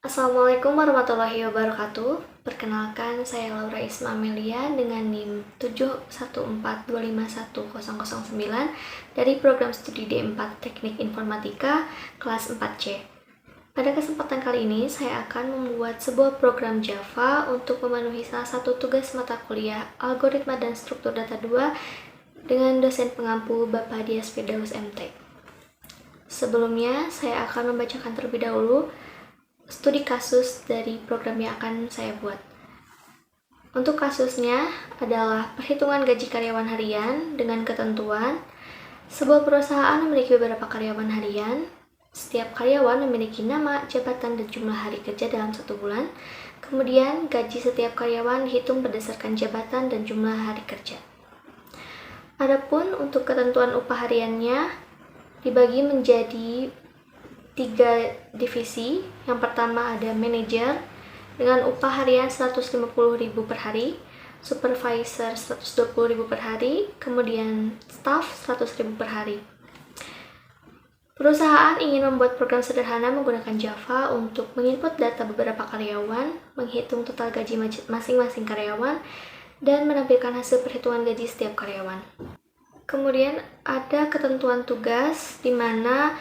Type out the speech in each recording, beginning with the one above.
Assalamualaikum warahmatullahi wabarakatuh. Perkenalkan, saya Laura Isma Amelia dengan NIM 714251009 dari program studi D4 Teknik Informatika kelas 4C. Pada kesempatan kali ini, saya akan membuat sebuah program Java untuk memenuhi salah satu tugas mata kuliah Algoritma dan Struktur Data 2 dengan dosen pengampu Bapak Dias Firdaus MT. Sebelumnya, saya akan membacakan terlebih dahulu studi kasus dari program yang akan saya buat. Untuk kasusnya adalah perhitungan gaji karyawan harian dengan ketentuan sebuah perusahaan memiliki beberapa karyawan harian. Setiap karyawan memiliki nama, jabatan, dan jumlah hari kerja dalam 1 bulan. Kemudian, gaji setiap karyawan dihitung berdasarkan jabatan dan jumlah hari kerja. Adapun untuk ketentuan upah hariannya dibagi menjadi 3 divisi. Yang pertama ada manajer dengan upah harian 150.000 per hari, supervisor 120.000 per hari, kemudian staff 100.000 per hari. Perusahaan ingin membuat program sederhana menggunakan Java untuk menginput data beberapa karyawan, menghitung total gaji masing-masing karyawan, dan menampilkan hasil perhitungan gaji setiap karyawan. Kemudian ada ketentuan tugas di mana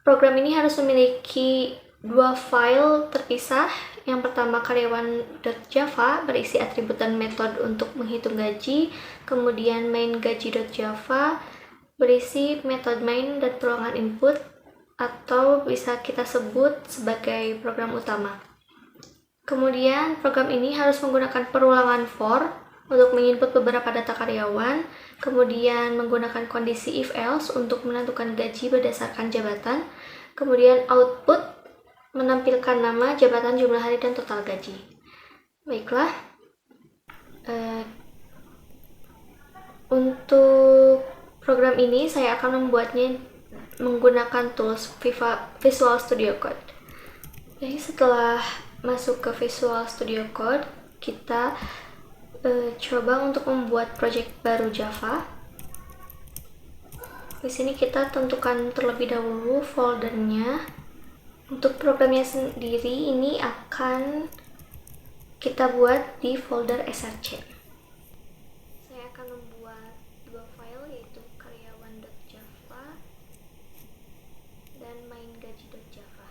program ini harus memiliki 2 file terpisah. Yang pertama karyawan.java berisi atribut dan metode untuk menghitung gaji. Kemudian main.gaji.java berisi metode main dan perulangan input, atau bisa kita sebut sebagai program utama. Kemudian program ini harus menggunakan perulangan for untuk menginput beberapa data karyawan, kemudian menggunakan kondisi if-else untuk menentukan gaji berdasarkan jabatan, kemudian output menampilkan nama, jabatan, jumlah hari, dan total gaji. Baiklah, untuk program ini saya akan membuatnya menggunakan tools Visual Studio Code. Jadi setelah masuk ke Visual Studio Code, kita coba untuk membuat project baru Java. Di sini kita tentukan terlebih dahulu foldernya. Untuk programnya sendiri ini akan kita buat di folder src. Saya akan membuat 2 file, yaitu karyawan.java dan main.gaji.java.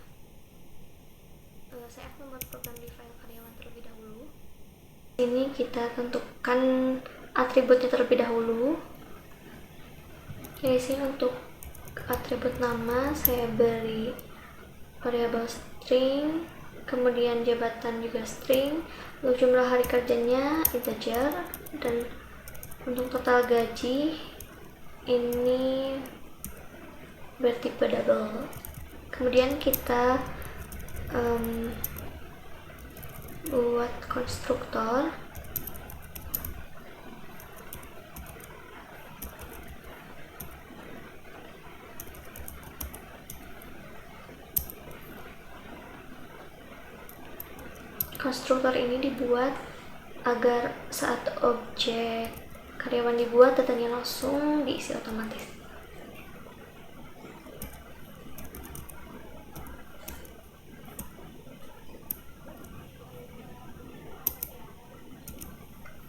Saya akan membuat program di file karyawan terlebih dahulu. Ini kita tentukan atributnya terlebih dahulu. Di sini untuk atribut nama saya beri variabel string, kemudian jabatan juga string, untuk jumlah hari kerjanya integer, dan untuk total gaji ini bertipe double. Kemudian kita buat konstruktor. Konstruktor ini dibuat agar saat objek karyawan dibuat, datanya langsung diisi otomatis.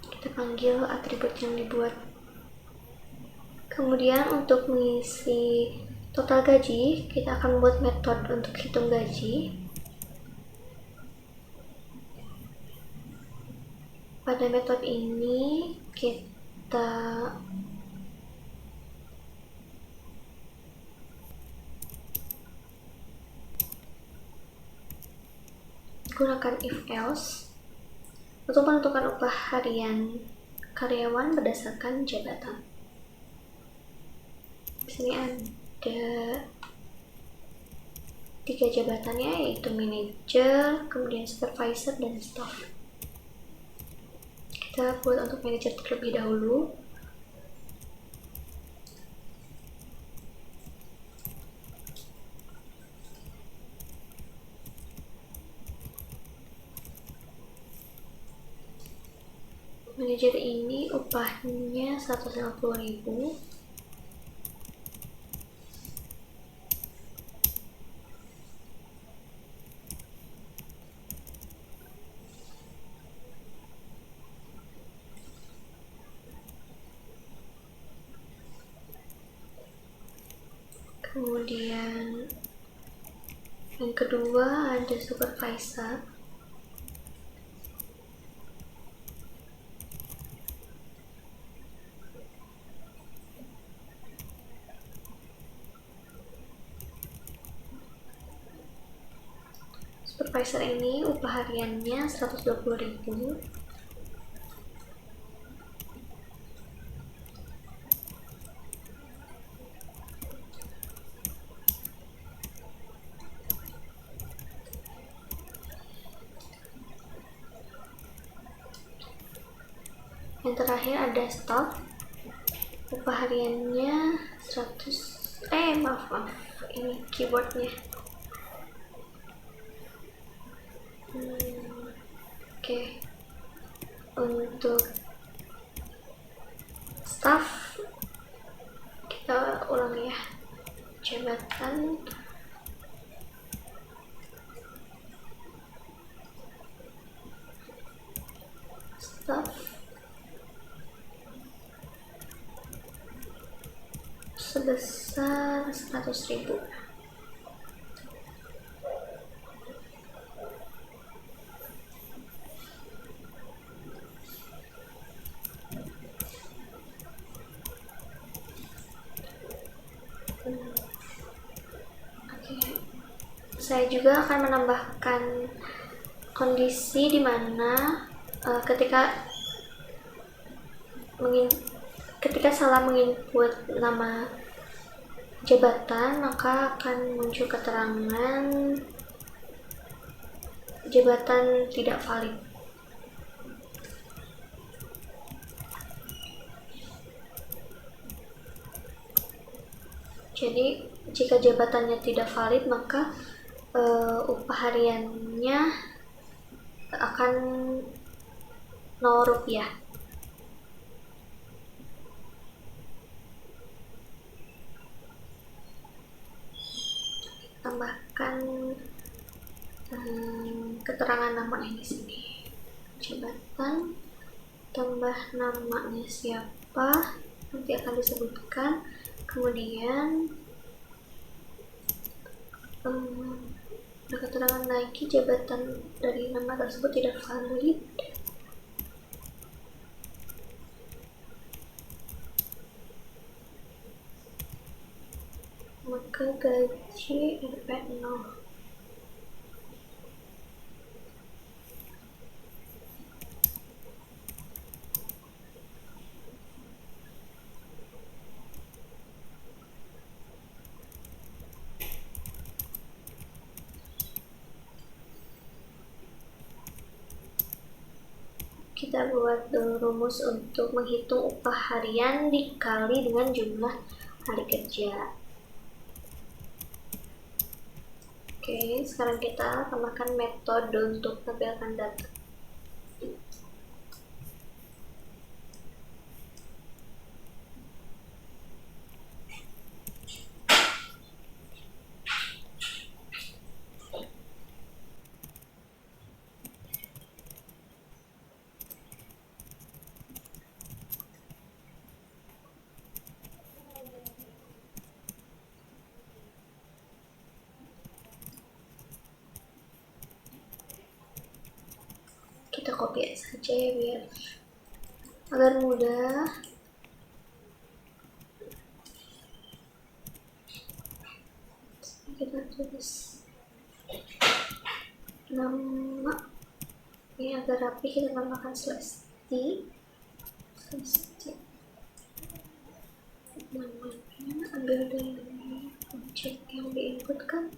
Kita panggil atribut yang dibuat. Kemudian untuk mengisi total gaji, kita akan membuat metode untuk hitung gaji. Pada metode ini kita gunakan if-else untuk menentukan upah harian karyawan berdasarkan jabatan. Di sini ada 3 jabatannya, yaitu manager, kemudian supervisor, dan staff. Kita buat untuk manajer terlebih dahulu. Manajer ini upahnya 150.000. Kemudian yang kedua ada supervisor. Supervisor ini upah hariannya 120.000. Yang terakhir ada staff, upah hariannya 100 maaf ini keyboardnya. Oke. Untuk staff kita ulang ya. Jabatan staff sebesar 100.000. Saya juga akan menambahkan kondisi di mana ketika salah menginput nama jabatan, maka akan muncul keterangan jabatan tidak valid. Jadi jika jabatannya tidak valid, maka upah hariannya akan 0 rupiah. Tambahkan keterangan namanya di sini. Jabatan tambah namanya siapa nanti akan disebutkan. Kemudian ada keterangan lagi, jabatan dari nama tersebut tidak valid. Maka gaji RP0. Kita buat rumus untuk menghitung upah harian dikali dengan jumlah hari kerja. Oke, sekarang kita tambahkan metode untuk tampilkan data. Kita copy saja ya biar agar mudah. Kita tulis nama ini agar rapi, kita tambahkan /t namanya, ambil dari objek yang diinputkan.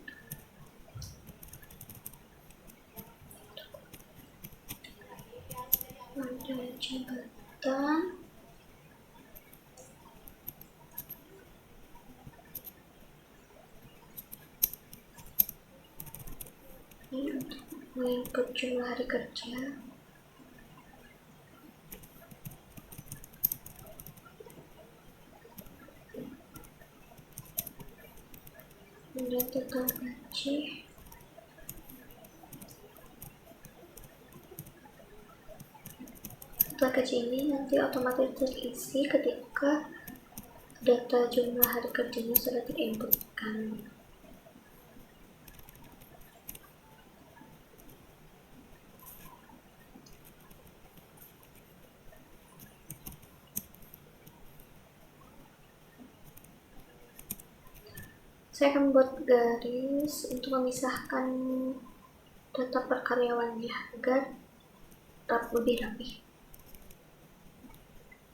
Ada jabatan, ini untuk menginput jumlah hari kerja. Kemudian total gaji. Total gaji ini nanti otomatis terisi ketika data jumlah hari kerjanya sudah terinputkan. Saya akan membuat garis untuk memisahkan data per karyawannya agar lebih rapi.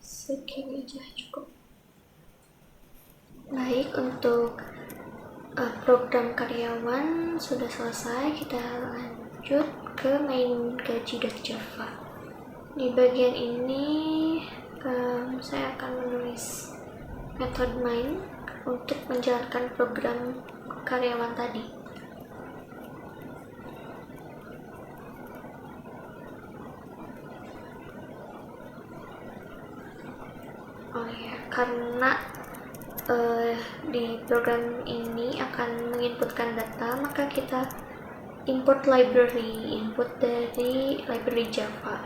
Segini aja cukup. Baik, untuk program karyawan sudah selesai. Kita lanjut ke main gaji.java. Di bagian ini saya akan menulis metode main untuk menjalankan program karyawan tadi. Oh ya, karena di program ini akan menginputkan data, maka kita import library, input dari library Java.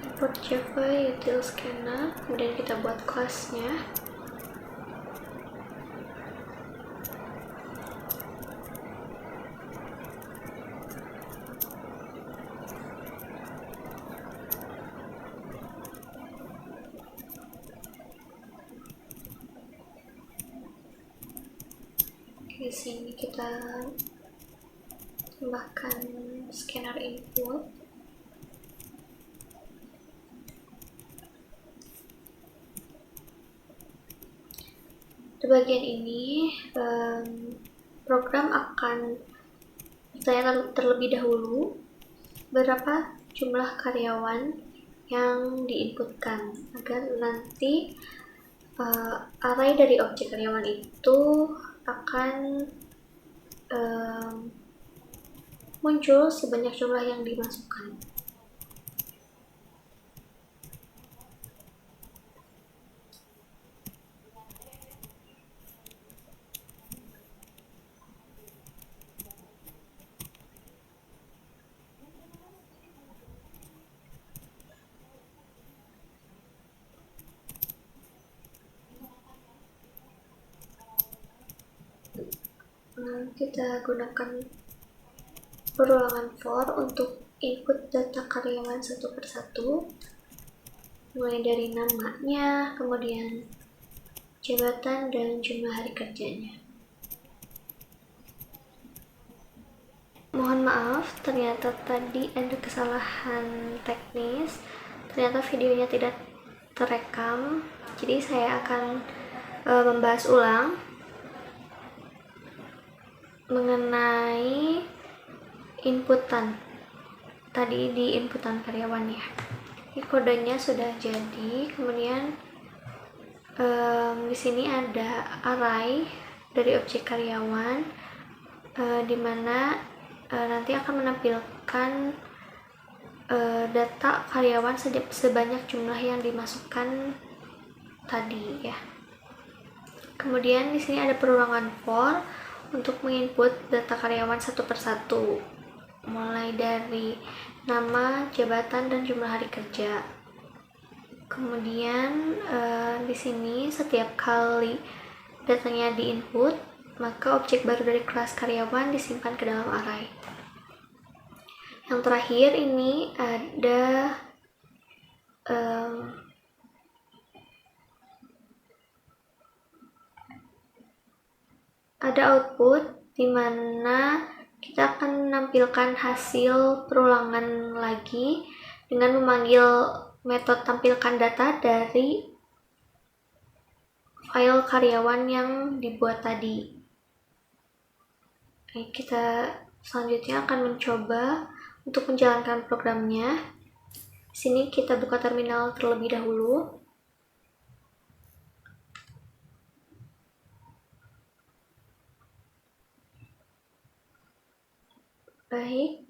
Import Java util scanner, kemudian kita buat kelasnya. Di sini kita tambahkan scanner input. Di bagian ini program akan bertanya terlebih dahulu berapa jumlah karyawan yang diinputkan, agar nanti array dari objek karyawan itu akan muncul sebanyak jumlah yang dimasukkan. Kita gunakan perulangan for untuk input data karyawan satu persatu, mulai dari namanya, kemudian jabatan, dan jumlah hari kerjanya. Mohon maaf, ternyata tadi ada kesalahan teknis. Ternyata videonya tidak terekam, jadi saya akan membahas ulang mengenai inputan tadi di inputan karyawan ya. Ini kodenya sudah jadi. Kemudian di sini ada array dari objek karyawan, di mana nanti akan menampilkan data karyawan sebanyak jumlah yang dimasukkan tadi ya. Kemudian di sini ada perulangan for untuk menginput data karyawan satu persatu, mulai dari nama, jabatan, dan jumlah hari kerja. Kemudian di sini setiap kali datanya diinput, maka objek baru dari kelas karyawan disimpan ke dalam array. Yang terakhir ini ada output di mana kita akan menampilkan hasil perulangan lagi dengan memanggil metode tampilkan data dari file karyawan yang dibuat tadi. Kita selanjutnya akan mencoba untuk menjalankan programnya. Di sini kita buka terminal terlebih dahulu. Baik,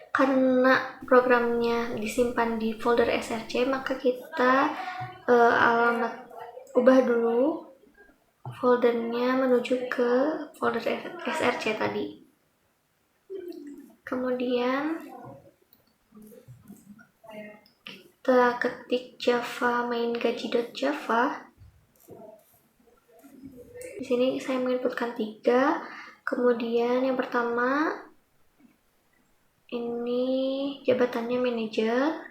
karena programnya disimpan di folder src, maka kita ubah dulu foldernya menuju ke folder src tadi. Kemudian kita ketik java main.gaji.java. Di sini saya menginputkan 3. Kemudian yang pertama ini jabatannya manajer.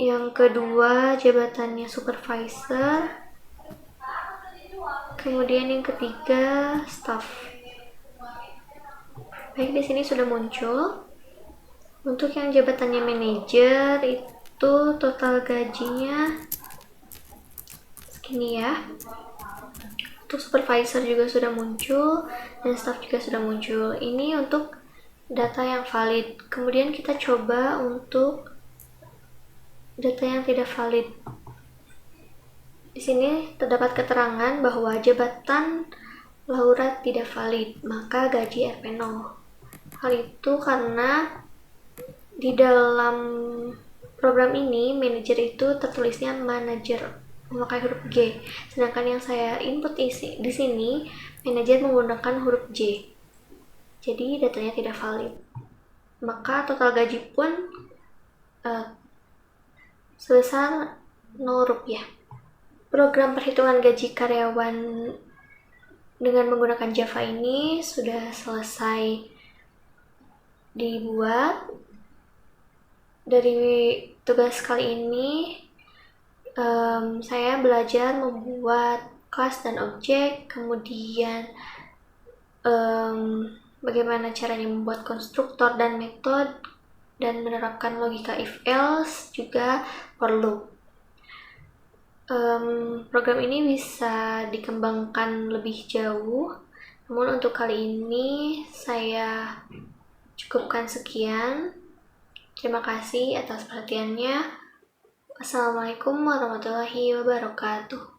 Yang kedua jabatannya supervisor. Kemudian yang ketiga staff. Baik, di sini sudah muncul. Untuk yang jabatannya manajer itu total gajinya segini ya. Untuk supervisor juga sudah muncul dan staff juga sudah muncul. Ini untuk data yang valid. Kemudian kita coba untuk data yang tidak valid. Di sini terdapat keterangan bahwa jabatan Laura tidak valid, maka gaji RP 0. Hal itu karena di dalam program ini manajer itu tertulisnya manager memakai huruf G, sedangkan yang saya input di sini manajer menggunakan huruf J. Jadi datanya tidak valid. Maka total gaji pun sebesar 0 rupiah. Program perhitungan gaji karyawan dengan menggunakan Java ini sudah selesai dibuat. Dari tugas kali ini saya belajar membuat kelas dan objek, kemudian bagaimana caranya membuat konstruktor dan metode, dan menerapkan logika if else, juga for loop. Program ini bisa dikembangkan lebih jauh, namun untuk kali ini saya cukupkan sekian. Terima kasih atas perhatiannya. Assalamualaikum warahmatullahi wabarakatuh.